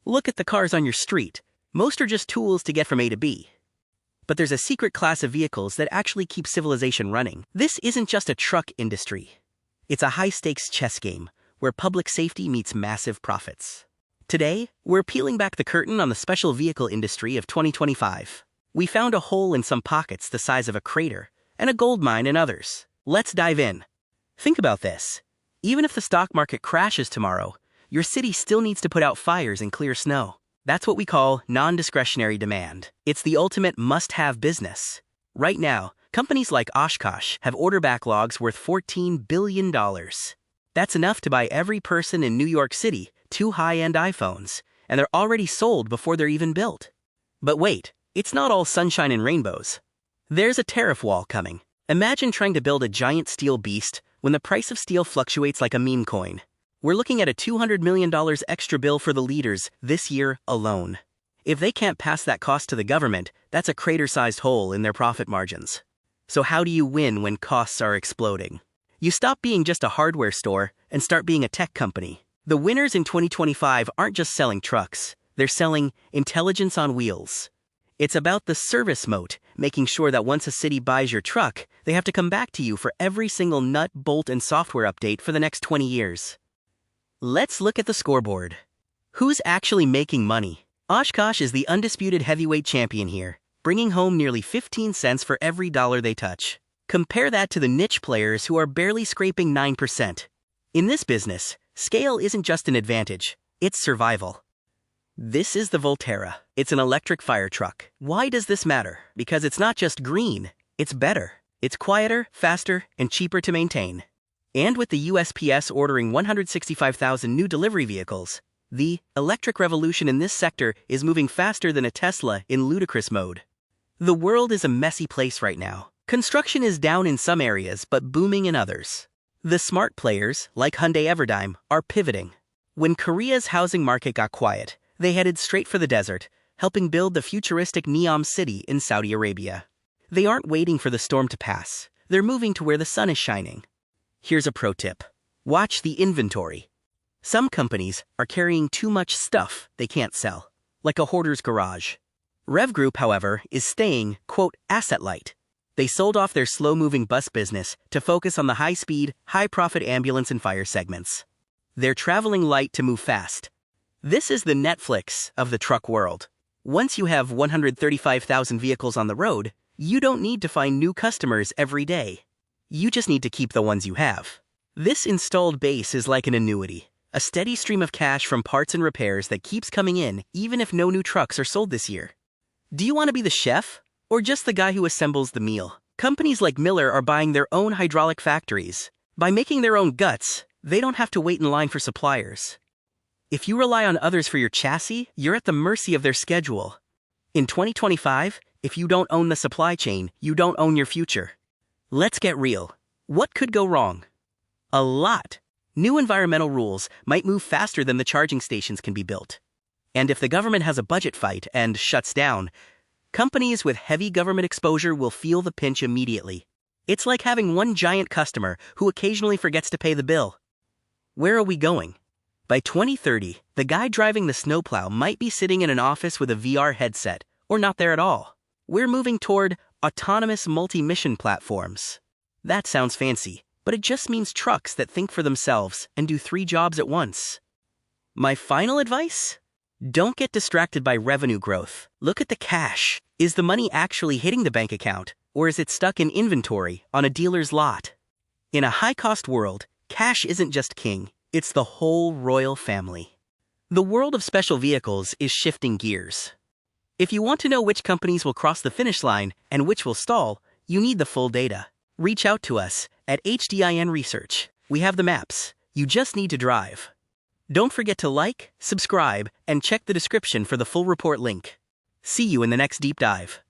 Look at the cars on your street. Most are just tools to get from A to B. But there's a secret class of vehicles that actually keep civilization running. This isn't just a truck industry. It's a high-stakes chess game where public safety meets massive profits. Today, we're peeling back the curtain on the special vehicle industry of 2025. We found a hole in some pockets the size of a crater and a gold mine in others. Let's dive in. Think about this. Even if the stock market crashes tomorrow, your city still needs to put out fires and clear snow. That's what we call non-discretionary demand. It's the ultimate must-have business. Right now, companies like Oshkosh have order backlogs worth $14 billion. That's enough to buy every person in New York City 2 high-end iPhones, and they're already sold before they're even built. But wait, it's not all sunshine and rainbows. There's a tariff wall coming. Imagine trying to build a giant steel beast when the price of steel fluctuates like a meme coin. We're looking at a $200 million extra bill for the leaders this year alone. If they can't pass that cost to the government, that's a crater-sized hole in their profit margins. So how do you win when costs are exploding? You stop being just a hardware store and start being a tech company. The winners in 2025 aren't just selling trucks. They're selling intelligence on wheels. It's about the service moat, making sure that once a city buys your truck, they have to come back to you for every single nut, bolt, and software update for the next 20 years. Let's look at the scoreboard. Who's actually making money? Oshkosh is the undisputed heavyweight champion here, bringing home nearly 15 cents for every dollar they touch. Compare that to the niche players who are barely scraping 9%. In this business, scale isn't just an advantage, it's survival. This is the Volterra. It's an electric fire truck. Why does this matter? Because it's not just green, it's better. It's quieter, faster, and cheaper to maintain. And with the USPS ordering 165,000 new delivery vehicles, the electric revolution in this sector is moving faster than a Tesla in ludicrous mode. The world is a messy place right now. Construction is down in some areas but booming in others. The smart players, like Hyundai Everdyne, are pivoting. When Korea's housing market got quiet, they headed straight for the desert, helping build the futuristic Neom city in Saudi Arabia. They aren't waiting for the storm to pass. They're moving to where the sun is shining. Here's a pro tip. Watch the inventory. Some companies are carrying too much stuff they can't sell, like a hoarder's garage. Rev Group, however, is staying, quote, asset-light. They sold off their slow-moving bus business to focus on the high-speed, high-profit ambulance and fire segments. They're traveling light to move fast. This is the Netflix of the truck world. Once you have 135,000 vehicles on the road, you don't need to find new customers every day. You just need to keep the ones you have. This installed base is like an annuity, a steady stream of cash from parts and repairs that keeps coming in even if no new trucks are sold this year. Do you want to be the chef or just the guy who assembles the meal? Companies like Miller are buying their own hydraulic factories. By making their own guts, they don't have to wait in line for suppliers. If you rely on others for your chassis, you're at the mercy of their schedule. In 2025, if you don't own the supply chain, you don't own your future. Let's get real. What could go wrong? A lot. New environmental rules might move faster than the charging stations can be built. And if the government has a budget fight and shuts down, companies with heavy government exposure will feel the pinch immediately. It's like having one giant customer who occasionally forgets to pay the bill. Where are we going? By 2030, the guy driving the snowplow might be sitting in an office with a VR headset, or not there at all. We're moving toward autonomous multi-mission platforms. That sounds fancy, but it just means trucks that think for themselves and do 3 jobs at once. My final advice? Don't get distracted by revenue growth. Look at the cash. Is the money actually hitting the bank account, or is it stuck in inventory on a dealer's lot? In a high-cost world, cash isn't just king. It's the whole royal family. The world of special vehicles is shifting gears. If you want to know which companies will cross the finish line and which will stall, you need the full data. Reach out to us at HDIN Research. We have the maps. You just need to drive. Don't forget to like, subscribe, and check the description for the full report link. See you in the next deep dive.